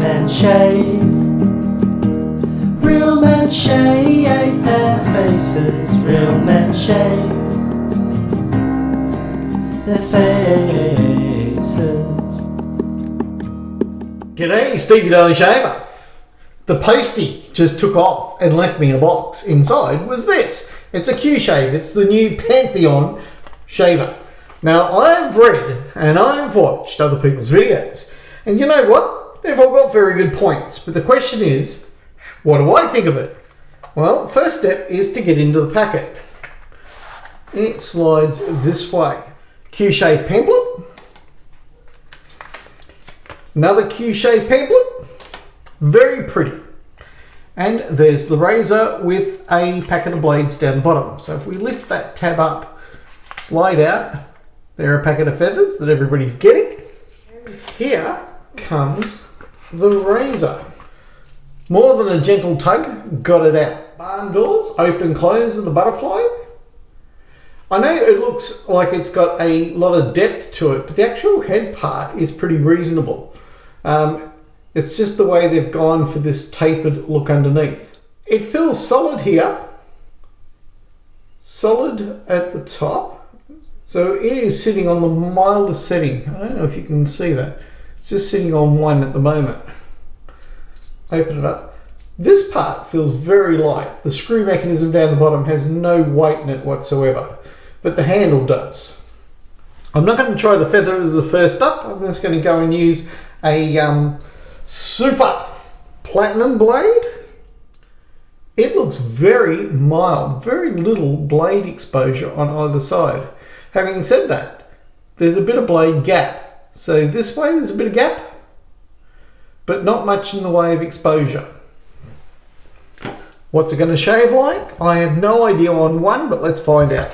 men shave. Real men shave their faces. Real men shave their faces. G'day, Steve the Daily Shaver. The postie just took off and left me a box. Inside was this. It's a QSHAVE. It's the new Parthenon shaver. Now, I've read and I've watched other people's videos, and you know what? They've all got very good points. But the question is, what do I think of it? Well, first step is to get into the packet. It slides this way. QSHAVE pamphlet. Another QSHAVE pamphlet. Very pretty. And there's the razor with a packet of blades down the bottom. So if we lift that tab up, slide out, there are a packet of feathers that everybody's getting. And here comes the razor. More than a gentle tug, got it out. Barn doors, open, close, and the butterfly. I know it looks like it's got a lot of depth to it, but the actual head part is pretty reasonable. It's just the way they've gone for this tapered look underneath. It feels solid here. Solid at the top. So it is sitting on the mildest setting. I don't know if you can see that. It's just sitting on 1 at the moment. Open it up. This part feels very light. The screw mechanism down the bottom has no weight in it whatsoever, but the handle does. I'm not going to try the feather as the first up. I'm just going to go and use a super platinum blade. It looks very mild, very little blade exposure on either side. Having said that, there's a bit of blade gap. So this way there's a bit of gap, but not much in the way of exposure. What's it going to shave like? I have no idea on one, but let's find out.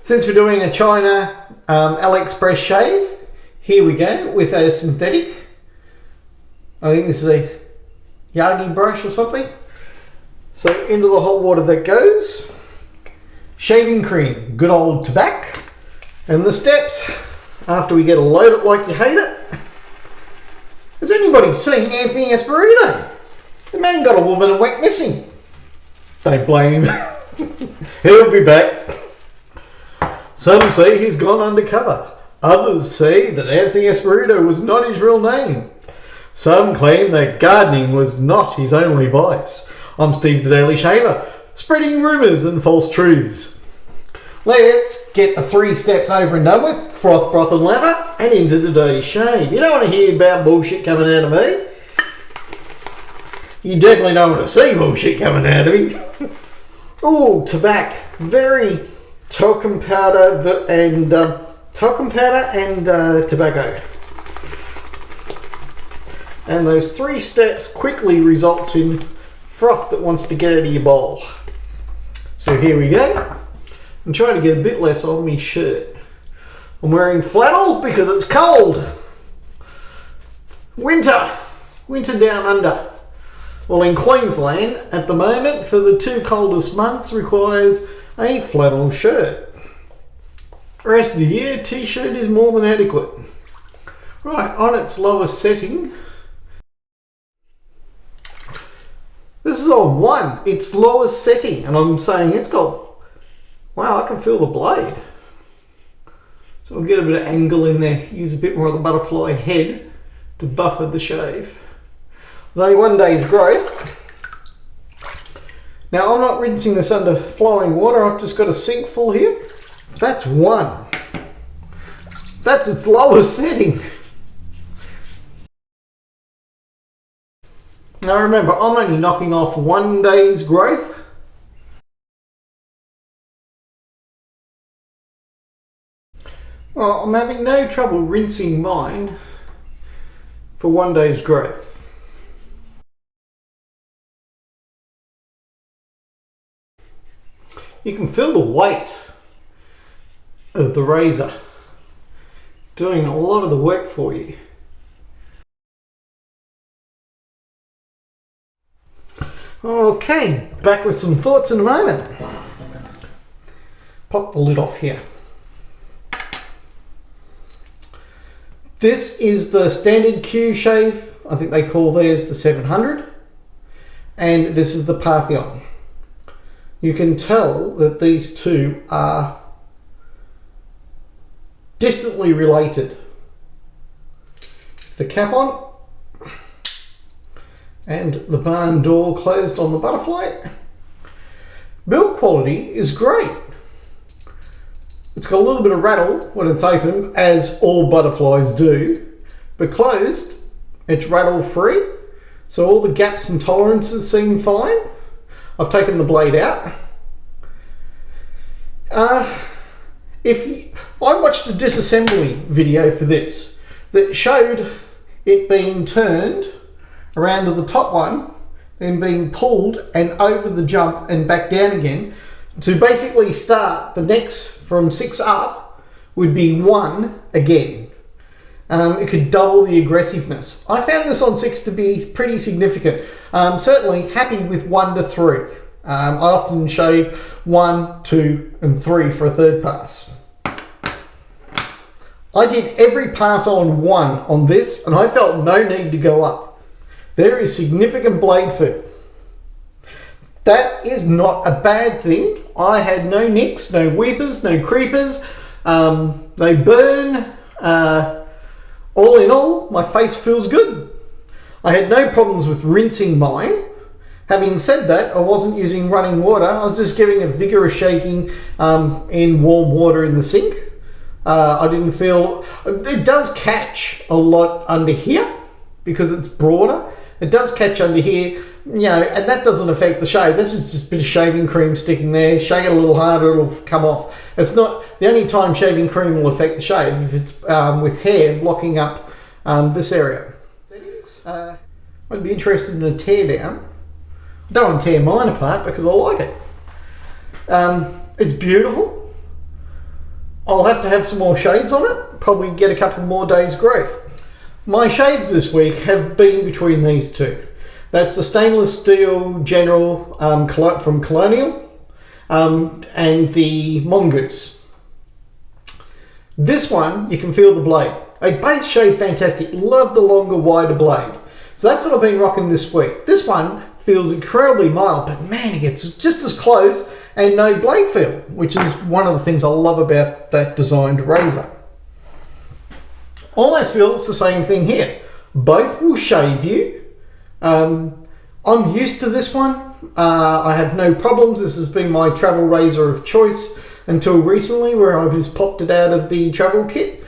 Since we're doing a China AliExpress shave, here we go with a synthetic. I think this is a Yagi brush or something. So into the hot water that goes. Shaving cream, good old tobacco. And the steps, after we get a load it like you hate it. Has anybody seen Anthony Esperito? The man got a woman and went missing. Don't blame him. He'll be back. Some say he's gone undercover. Others say that Anthony Esperito was not his real name. Some claim that gardening was not his only vice. I'm Steve the Daily Shaver, spreading rumours and false truths. Let's get the 3 steps over and done with. Froth, broth and lather, and into the dirty shave. You don't want to hear about bullshit coming out of me. You definitely don't want to see bullshit coming out of me. Ooh, tobacco. Very talcum powder and tobacco. And those 3 steps quickly results in froth that wants to get out of your bowl. So here we go. I'm trying to get a bit less on my shirt. I'm wearing flannel because it's cold. Winter down under. Well, in Queensland at the moment, for the 2 coldest months, requires a flannel shirt. The rest of the year, t-shirt is more than adequate. Right, on its lowest setting, this is on 1, its lowest setting, and I'm saying it's got, wow, I can feel the blade. So I'll get a bit of angle in there, use a bit more of the butterfly head to buffer the shave. There's only 1 day's growth. Now I'm not rinsing this under flowing water, I've just got a sink full here. That's 1. That's its lowest setting. Now remember, I'm only knocking off 1 day's growth. Well, I'm having no trouble rinsing mine for 1 day's growth. You can feel the weight of the razor doing a lot of the work for you. Okay, back with some thoughts in a moment. Pop the lid off here. This is the standard QSHAVE I think they call theirs the 700. And this is the Parthenon. You can tell that these two are distantly related. The cap on and the barn door closed on the butterfly. Build quality is great. It's got a little bit of rattle when it's open, as all butterflies do, but closed, it's rattle free. So all the gaps and tolerances seem fine. I've taken the blade out. I watched a disassembly video for this that showed it being turned around to the top one, then being pulled and over the jump and back down again to basically start the next from 6 up would be 1 again. It could double the aggressiveness. I found this on 6 to be pretty significant. Certainly happy with 1 to 3. I often shave 1, 2 and 3 for a third pass. I did every pass on 1 on this and I felt no need to go up. There is significant blade feel. That is not a bad thing. I had no nicks, no weepers, no creepers. They burn. All in all, my face feels good. I had no problems with rinsing mine. Having said that, I wasn't using running water. I was just giving a vigorous shaking in warm water in the sink. I didn't feel... It does catch a lot under here because it's broader. It does catch under here, you know, and that doesn't affect the shave. This is just a bit of shaving cream sticking there. Shake it a little harder, it'll come off. It's not the only time shaving cream will affect the shave if it's with hair blocking up this area. I'd be interested in a tear down. I don't want to tear mine apart because I like it. It's beautiful. I'll have to have some more shades on it. Probably get a couple more days growth. My shaves this week have been between these two. That's the stainless steel General from Colonial and the Mongoose. This one, you can feel the blade. They both shave fantastic. Love the longer, wider blade. So that's what I've been rocking this week. This one feels incredibly mild, but man, it gets just as close and no blade feel, which is one of the things I love about that designed razor. Almost feel it's the same thing here. Both will shave you. I'm used to this one. I have no problems. This has been my travel razor of choice until recently, where I just popped it out of the travel kit.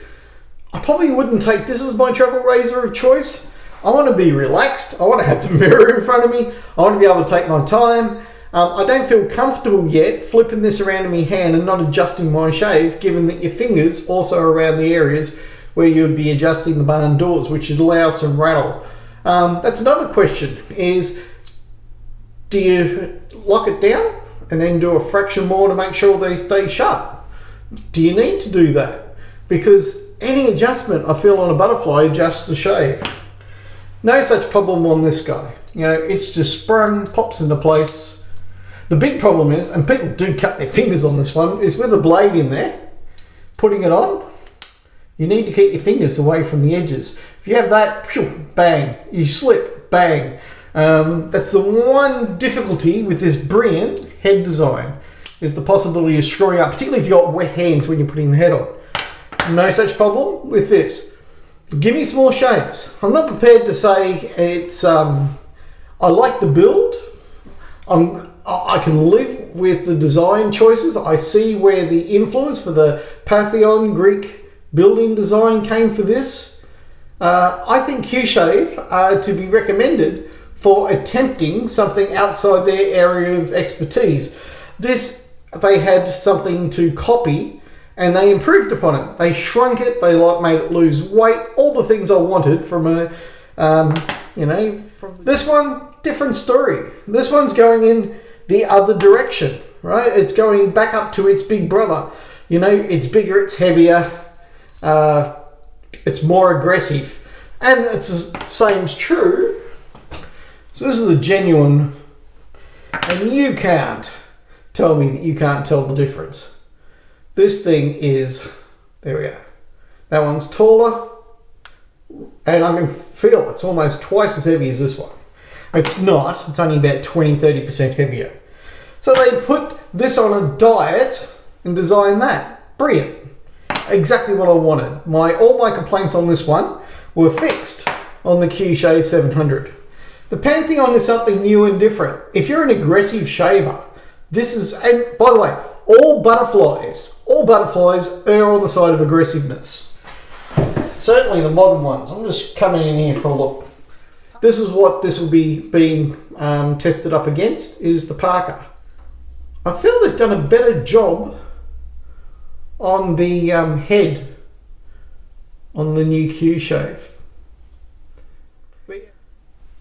I probably wouldn't take this as my travel razor of choice. I want to be relaxed. I want to have the mirror in front of me. I want to be able to take my time. I don't feel comfortable yet flipping this around in my hand and not adjusting my shave, given that your fingers also are around the areas where you'd be adjusting the barn doors, which would allow some rattle. That's another question, is do you lock it down and then do a fraction more to make sure they stay sharp? Do you need to do that? Because any adjustment I feel on a butterfly adjusts the shave. No such problem on this guy. You know, it's just sprung, pops into place. The big problem is, and people do cut their fingers on this one, is with a blade in there, putting it on, you need to keep your fingers away from the edges. If you have that, bang, you slip, bang. That's the one difficulty with this brilliant head design, is the possibility of screwing up, particularly if you've got wet hands when you're putting the head on. No such problem with this. Give me some more shaves. I'm not prepared to say it's... I like the build. I can live with the design choices. I see where the influence for the Parthenon Greek building design came for this. I think QSHAVE are to be recommended for attempting something outside their area of expertise. This, they had something to copy and they improved upon it. They shrunk it, they made it lose weight, all the things I wanted from a, from this one, different story. This one's going in the other direction, right? It's going back up to its big brother. You know, it's bigger, it's heavier, it's more aggressive. And it's the same is true. So this is a genuine, and you can't tell me that you can't tell the difference. This thing is, there we are. That one's taller, and I can feel it's almost twice as heavy as this one. It's not, it's only about 20-30% heavier. So they put this on a diet and designed that. Brilliant. Exactly what I wanted. All my complaints on this one were fixed on the QSHAVE 700. The Parthenon is something new and different. If you're an aggressive shaver, this is, and by the way, all butterflies err on the side of aggressiveness. Certainly the modern ones. I'm just coming in here for a look. This is what this will be being tested up against, is the Parker. I feel they've done a better job on the head on the new QSHAVE.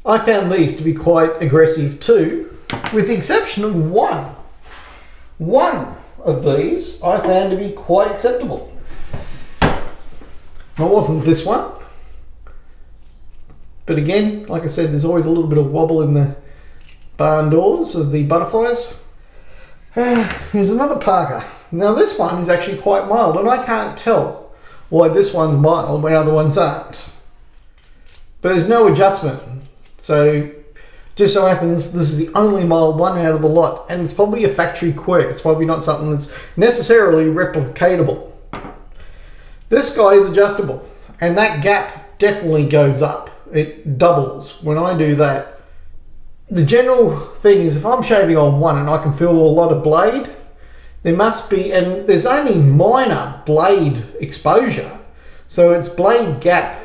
I found these to be quite aggressive too, with the exception of one. One of these I found to be quite acceptable. It wasn't this one, but again, like I said, there's always a little bit of wobble in the barn doors of the butterflies. Here's another Parker. Now this one is actually quite mild, and I can't tell why this one's mild when other ones aren't. But there's no adjustment. So just so happens this is the only mild one out of the lot, and it's probably a factory quirk. It's probably not something that's necessarily replicatable. This guy is adjustable, and that gap definitely goes up. It doubles when I do that. The general thing is if I'm shaving on one and I can feel a lot of blade, there must be, and there's only minor blade exposure, so it's blade gap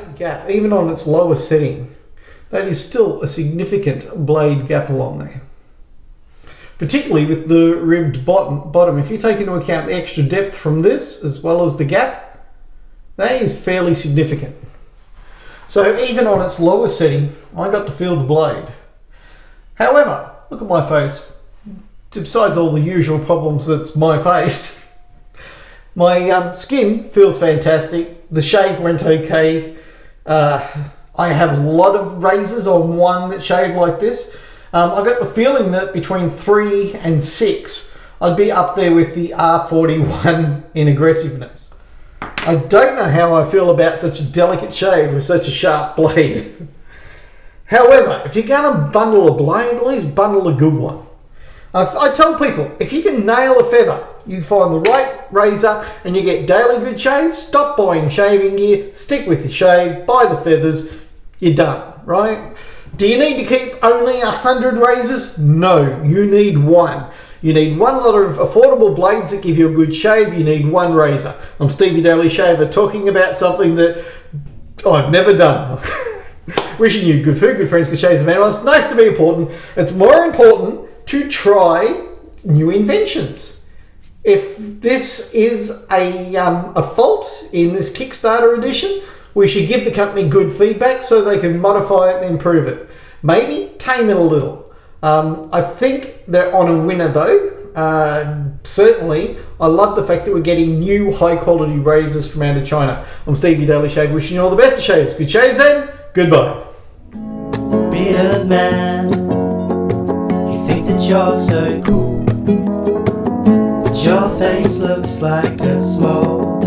even on its lower setting. That is still a significant blade gap along there. Particularly with the ribbed bottom. If you take into account the extra depth from this as well as the gap, that is fairly significant. So even on its lower setting, I got to feel the blade. However, look at my face. Besides all the usual problems that's my face, my skin feels fantastic. The shave went okay. I have a lot of razors on one that shave like this. I got the feeling that between 3 and 6, I'd be up there with the R41 in aggressiveness. I don't know how I feel about such a delicate shave with such a sharp blade. However, if you're going to bundle a blade, at least bundle a good one. I tell people, if you can nail a feather, you find the right razor and you get daily good shaves, stop buying shaving gear, stick with your shave, buy the feathers, you're done, right? Do you need to keep only 100 razors? No, you need one. You need one lot of affordable blades that give you a good shave. You need one razor. I'm Stevie Daily Shaver talking about something that I've never done. Wishing you good food, good friends, good shaves, man. Well, it's nice to be important. It's more important to try new inventions. If this is a fault in this Kickstarter edition, we should give the company good feedback so they can modify it and improve it. Maybe tame it a little. I think they're on a winner though. Certainly, I love the fact that we're getting new high quality razors from out of China. I'm Stevie Daily Shave, wishing you all the best of shaves. Good shaves and goodbye. Bearded man, you think that you're so cool, but your face looks like a small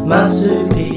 marsupial.